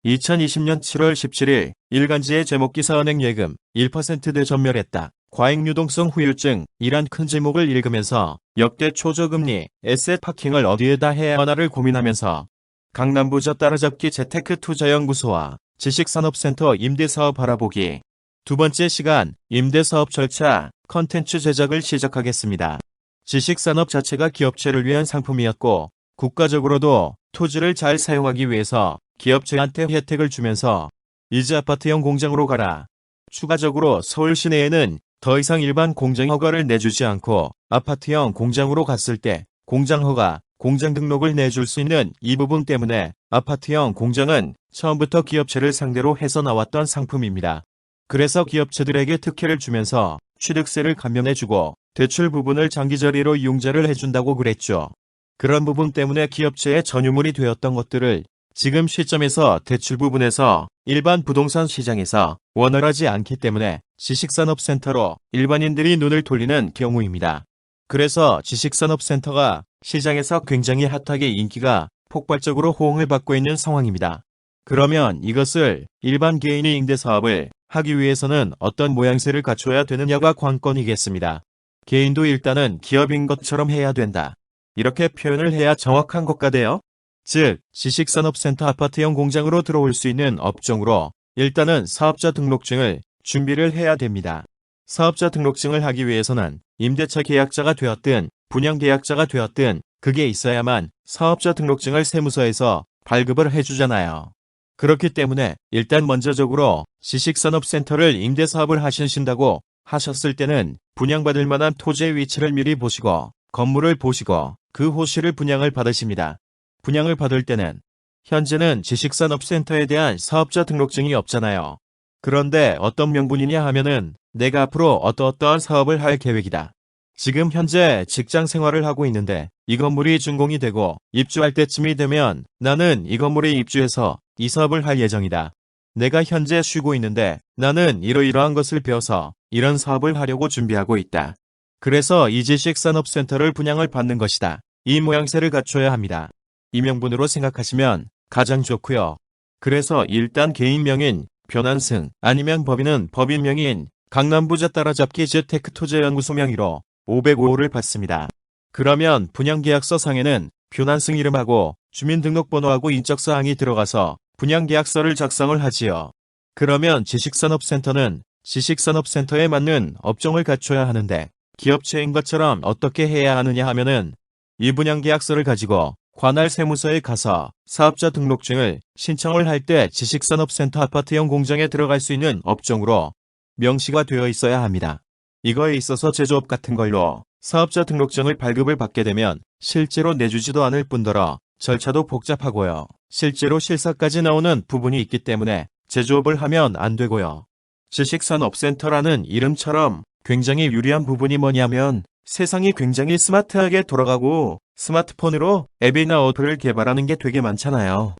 2020년 7월 17일 일간지의 제목 기사 은행 예금 1%대 전멸했다. 과잉 유동성 후유증 이란 큰 제목을 읽으면서 역대 초저금리 에셋 파킹을 어디에다 해야 하나를 고민하면서 강남부자 따라잡기 재테크투자연구소와 지식산업센터 임대사업 알아보기 두 번째 시간 임대사업 절차 컨텐츠 제작을 시작하겠습니다. 지식산업 자체가 기업체를 위한 상품이었고 국가적으로도 토지를 잘 사용하기 위해서 기업체한테 혜택을 주면서 이제 아파트형 공장으로 가라. 추가적으로 서울 시내에는 더 이상 일반 공장 허가를 내주지 않고 아파트형 공장으로 갔을 때 공장 허가, 공장 등록을 내줄 수 있는 이 부분 때문에 아파트형 공장은 처음부터 기업체를 상대로 해서 나왔던 상품입니다. 그래서 기업체들에게 특혜를 주면서 취득세를 감면해주고 대출 부분을 장기저리로 융자를 해준다고 그랬죠. 그런 부분 때문에 기업체의 전유물이 되었던 것들을 지금 시점에서 대출 부분에서 일반 부동산 시장에서 원활하지 않기 때문에 지식산업센터로 일반인들이 눈을 돌리는 경우입니다. 그래서 지식산업센터가 시장에서 굉장히 핫하게 인기가 폭발적으로 호응을 받고 있는 상황입니다. 그러면 이것을 일반 개인이 임대사업을 하기 위해서는 어떤 모양새를 갖춰야 되느냐가 관건이겠습니다. 개인도 일단은 기업인 것처럼 해야 된다. 이렇게 표현을 해야 정확한 것 같아요. 즉, 지식산업센터 아파트형 공장으로 들어올 수 있는 업종으로 일단은 사업자 등록증을 준비를 해야 됩니다. 사업자 등록증을 하기 위해서는 임대차 계약자가 되었든 분양 계약자가 되었든 그게 있어야만 사업자 등록증을 세무서에서 발급을 해주잖아요. 그렇기 때문에 일단 먼저적으로 지식산업센터를 임대사업을 하신다고 하셨을 때는 분양받을 만한 토지의 위치를 미리 보시고 건물을 보시고 그 호실을 분양을 받으십니다. 분양을 받을 때는 현재는 지식산업센터에 대한 사업자 등록증이 없잖아요. 그런데 어떤 명분이냐 하면은 내가 앞으로 어떠어떠한 사업을 할 계획이다. 지금 현재 직장 생활을 하고 있는데 이 건물이 준공이 되고 입주할 때쯤이 되면 나는 이 건물에 입주해서 이 사업을 할 예정이다. 내가 현재 쉬고 있는데 나는 이러이러한 것을 배워서 이런 사업을 하려고 준비하고 있다. 그래서 이 지식산업센터를 분양을 받는 것이다. 이 모양새를 갖춰야 합니다. 이 명분으로 생각하시면 가장 좋고요. 그래서 일단 개인 명인 변환승 아니면 법인은 법인 명인 강남부자 따라잡기 재테크투자연구소 명의로 505호를 받습니다. 그러면 분양계약서 상에는 변환승 이름하고 주민등록번호하고 인적사항이 들어가서 분양계약서를 작성을 하지요. 그러면 지식산업센터는 지식산업센터에 맞는 업종을 갖춰야 하는데 기업체인 것처럼 어떻게 해야 하느냐 하면은 이 분양계약서를 가지고 관할 세무서에 가서 사업자 등록증을 신청을 할 때 지식산업센터 아파트형 공장에 들어갈 수 있는 업종으로 명시가 되어 있어야 합니다. 이거에 있어서 제조업 같은 걸로 사업자 등록증을 발급을 받게 되면 실제로 내주지도 않을 뿐더러 절차도 복잡하고요. 실제로 실사까지 나오는 부분이 있기 때문에 제조업을 하면 안 되고요. 지식산업센터라는 이름처럼 굉장히 유리한 부분이 뭐냐면 세상이 굉장히 스마트하게 돌아가고 스마트폰으로 앱이나 어플을 개발하는 게 되게 많잖아요.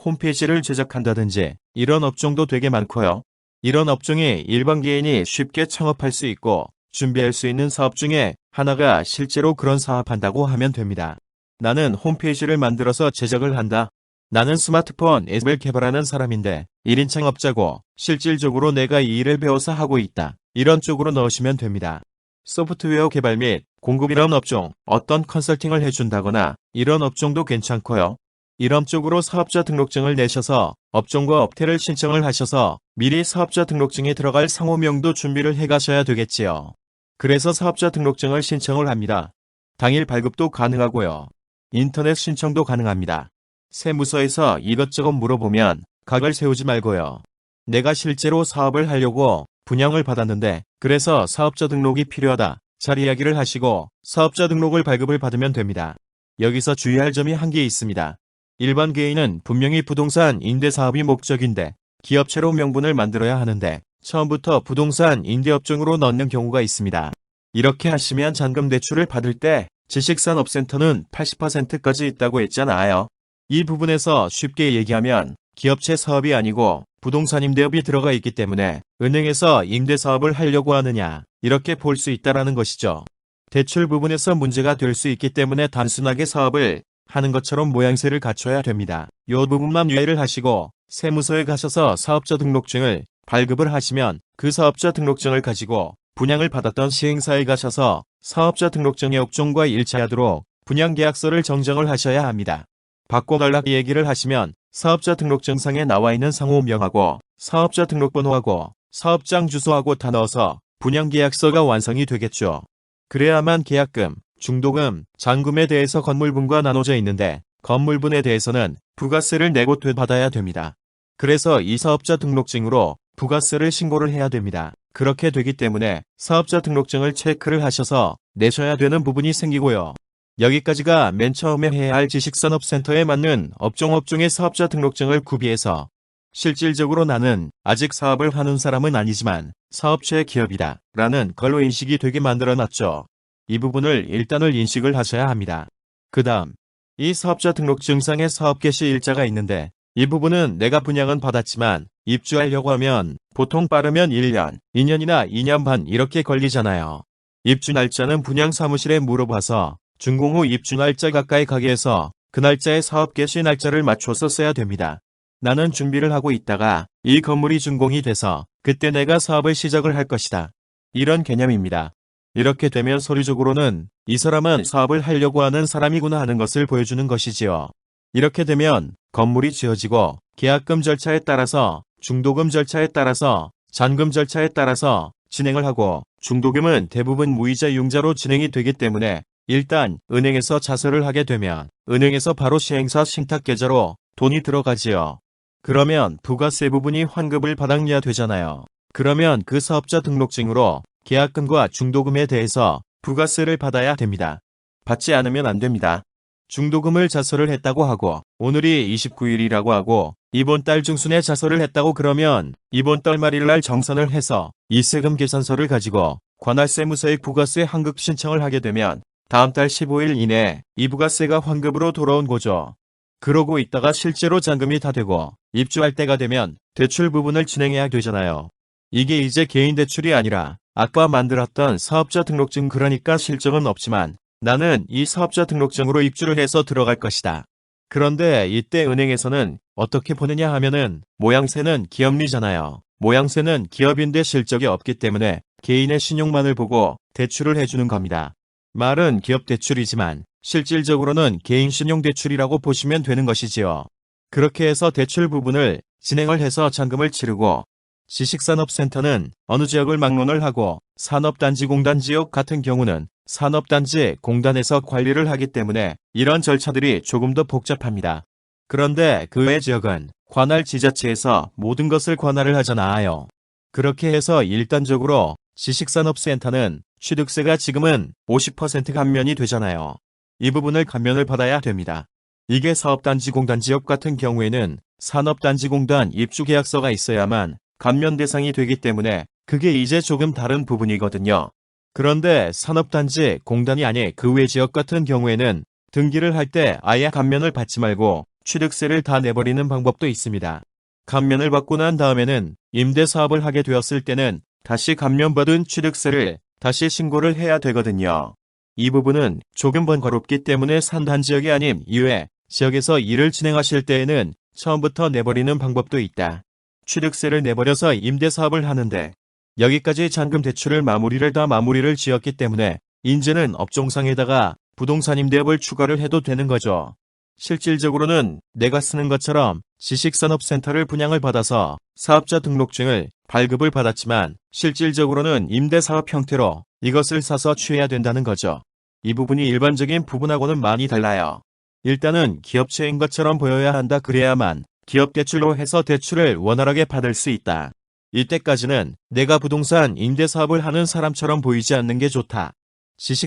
홈페이지를 제작한다든지 이런 업종도 되게 많고요. 이런 업종이 일반 개인이 쉽게 창업할 수 있고 준비할 수 있는 사업 중에 하나가 실제로 그런 사업한다고 하면 됩니다. 나는 홈페이지를 만들어서 제작을 한다. 나는 스마트폰 앱을 개발하는 사람인데 1인 창업자고 실질적으로 내가 이 일을 배워서 하고 있다. 이런 쪽으로 넣으시면 됩니다. 소프트웨어 개발 및 공급 이런 업종, 어떤 컨설팅을 해준다거나 이런 업종도 괜찮고요. 이런 쪽으로 사업자 등록증을 내셔서 업종과 업태를 신청을 하셔서 미리 사업자 등록증에 들어갈 상호명도 준비를 해가셔야 되겠지요. 그래서 사업자 등록증을 신청을 합니다. 당일 발급도 가능하고요. 인터넷 신청도 가능합니다. 세무서에서 이것저것 물어보면 각을 세우지 말고요. 내가 실제로 사업을 하려고 분양을 받았는데 그래서 사업자 등록이 필요하다. 잘 이야기를 하시고 사업자 등록을 발급을 받으면 됩니다. 여기서 주의할 점이 한 개 있습니다. 일반 개인은 분명히 부동산 임대사업이 목적인데 기업체로 명분을 만들어야 하는데 처음부터 부동산 임대업종으로 넣는 경우가 있습니다. 이렇게 하시면 잔금 대출을 받을 때 지식산업센터는 80%까지 있다고 했잖아요. 이 부분에서 쉽게 얘기하면 기업체 사업이 아니고 부동산 임대업이 들어가 있기 때문에 은행에서 임대사업을 하려고 하느냐 이렇게 볼 수 있다라는 것이죠. 대출 부분에서 문제가 될 수 있기 때문에 단순하게 사업을 하는 것처럼 모양새를 갖춰야 됩니다. 이 부분만 유의를 하시고 세무서에 가셔서 사업자 등록증을 발급을 하시면 그 사업자 등록증을 가지고 분양을 받았던 시행사에 가셔서 사업자 등록증의 업종과 일치하도록 분양계약서를 정정을 하셔야 합니다. 바꿔달라고 얘기를 하시면 사업자 등록증상에 나와 있는 상호명하고 사업자 등록번호하고 사업장 주소하고 다 넣어서 분양계약서가 완성이 되겠죠. 그래야만 계약금, 중도금, 잔금에 대해서 건물분과 나눠져 있는데 건물분에 대해서는 부가세를 내고 되받아야 됩니다. 그래서 이 사업자 등록증으로 부가세를 신고를 해야 됩니다. 그렇게 되기 때문에 사업자 등록증을 체크를 하셔서 내셔야 되는 부분이 생기고요. 여기까지가 맨 처음에 해야 할 지식산업센터에 맞는 업종의 사업자 등록증을 구비해서 실질적으로 나는 아직 사업을 하는 사람은 아니지만 사업체의 기업이다 라는 걸로 인식이 되게 만들어놨죠. 이 부분을 일단을 인식을 하셔야 합니다. 그 다음 이 사업자 등록증상에 사업 개시 일자가 있는데 이 부분은 내가 분양은 받았지만 입주하려고 하면 보통 빠르면 1년, 2년이나 2년 반 이렇게 걸리잖아요. 입주 날짜는 분양 사무실에 물어봐서 준공 후 입주 날짜 가까이 가게 해서 그 날짜에 사업 개시 날짜를 맞춰서 써야 됩니다. 나는 준비를 하고 있다가 이 건물이 준공이 돼서 그때 내가 사업을 시작을 할 것이다. 이런 개념입니다. 이렇게 되면 서류적으로는 이 사람은 사업을 하려고 하는 사람이구나 하는 것을 보여주는 것이지요. 이렇게 되면 건물이 지어지고 계약금 절차에 따라서 중도금 절차에 따라서 잔금 절차에 따라서 진행을 하고 중도금은 대부분 무이자 융자로 진행이 되기 때문에 일단 은행에서 자설을 하게 되면 은행에서 바로 시행사 신탁계좌로 돈이 들어가지요. 그러면 부가세 부분이 환급을 받아야 되잖아요. 그러면 그 사업자 등록증으로 계약금과 중도금에 대해서 부가세를 받아야 됩니다. 받지 않으면 안 됩니다. 중도금을 자설을 했다고 하고 오늘이 29일이라고 하고 이번 달 중순에 자설을 했다고 그러면 이번 달 말일날 정산을 해서 이 세금 계산서를 가지고 관할세무서에 부가세 환급 신청을 하게 되면 다음 달 15일 이내에 이 부가세가 환급으로 돌아온 거죠. 그러고 있다가 실제로 잔금이 다 되고 입주할 때가 되면 대출 부분을 진행해야 되잖아요. 이게 이제 개인 대출이 아니라 아까 만들었던 사업자 등록증 그러니까 실적은 없지만 나는 이 사업자 등록증으로 입주를 해서 들어갈 것이다. 그런데 이때 은행에서는 어떻게 보느냐 하면은 모양새는 기업리잖아요. 모양새는 기업인데 실적이 없기 때문에 개인의 신용만을 보고 대출을 해주는 겁니다. 말은 기업 대출이지만 실질적으로는 개인 신용 대출이라고 보시면 되는 것이지요. 그렇게 해서 대출 부분을 진행을 해서 잔금을 치르고 지식산업센터는 어느 지역을 막론을 하고 산업단지공단 지역 같은 경우는 산업단지 공단에서 관리를 하기 때문에 이런 절차들이 조금 더 복잡합니다. 그런데 그 외 지역은 관할 지자체에서 모든 것을 관할을 하잖아요. 그렇게 해서 일단적으로 지식산업센터는 취득세가 지금은 50% 감면이 되잖아요. 이 부분을 감면을 받아야 됩니다. 이게 사업단지공단 지역 같은 경우에는 산업단지공단 입주계약서가 있어야만 감면 대상이 되기 때문에 그게 이제 조금 다른 부분이거든요. 그런데 산업단지 공단이 아닌 그 외 지역 같은 경우에는 등기를 할 때 아예 감면을 받지 말고 취득세를 다 내버리는 방법도 있습니다. 감면을 받고 난 다음에는 임대사업을 하게 되었을 때는 다시 감면받은 취득세를 다시 신고를 해야 되거든요. 이 부분은 조금 번거롭기 때문에 산단지역이 아닌 이외 지역에서 일을 진행하실 때에는 처음부터 내버리는 방법도 있다. 취득세를 내버려서 임대사업을 하는데 여기까지 잔금 대출을 마무리를 지었기 때문에 이제는 업종상에다가 부동산 임대업을 추가를 해도 되는 거죠. 실질적으로는 내가 쓰는 것처럼 지식산업센터를 분양을 받아서 사업자 등록증을 발급을 받았지만 실질적으로는 임대사업 형태로 이것을 사서 취해야 된다는 거죠. 이 부분이 일반적인 부분하고는 많이 달라요. 일단은 기업체인 것처럼 보여야 한다. 그래야만 기업 대출로 해서 대출을 원활하게 받을 수 있다. 이때까지는 내가 부동산 임대사업을 하는 사람처럼 보이지 않는 게 좋다.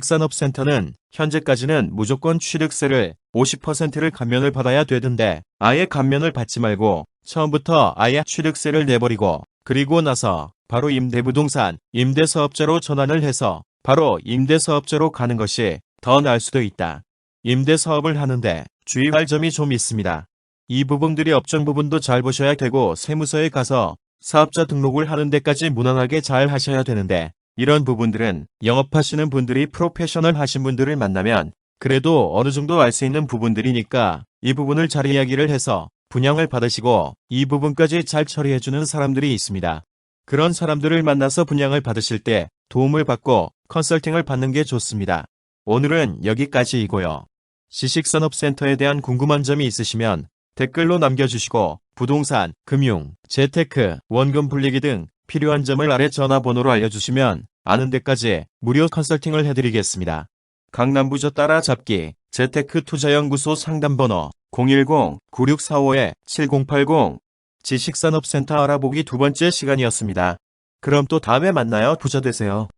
지식산업센터는 현재까지는 무조건 취득세를 50%를 감면을 받아야 되던데 아예 감면을 받지 말고 처음부터 아예 취득세를 내버리고 그리고 나서 바로 임대부동산 임대사업자로 전환을 해서 바로 임대사업자로 가는 것이 더 나을 수도 있다. 임대사업을 하는데 주의할 점이 좀 있습니다. 이 부분들이 업종 부분도 잘 보셔야 되고 세무서에 가서 사업자 등록을 하는 데까지 무난하게 잘 하셔야 되는데 이런 부분들은 영업하시는 분들이 프로페셔널 하신 분들을 만나면 그래도 어느 정도 알 수 있는 부분들이니까 이 부분을 잘 이야기를 해서 분양을 받으시고 이 부분까지 잘 처리해주는 사람들이 있습니다. 그런 사람들을 만나서 분양을 받으실 때 도움을 받고 컨설팅을 받는 게 좋습니다. 오늘은 여기까지이고요. 지식산업센터에 대한 궁금한 점이 있으시면 댓글로 남겨주시고 부동산, 금융, 재테크, 원금 불리기 등 필요한 점을 아래 전화번호로 알려주시면 아는 데까지 무료 컨설팅을 해드리겠습니다. 강남부저 따라잡기 재테크 투자연구소 상담번호 010-9645-7080 지식산업센터 알아보기 두 번째 시간이었습니다. 그럼 또 다음에 만나요. 부자 되세요.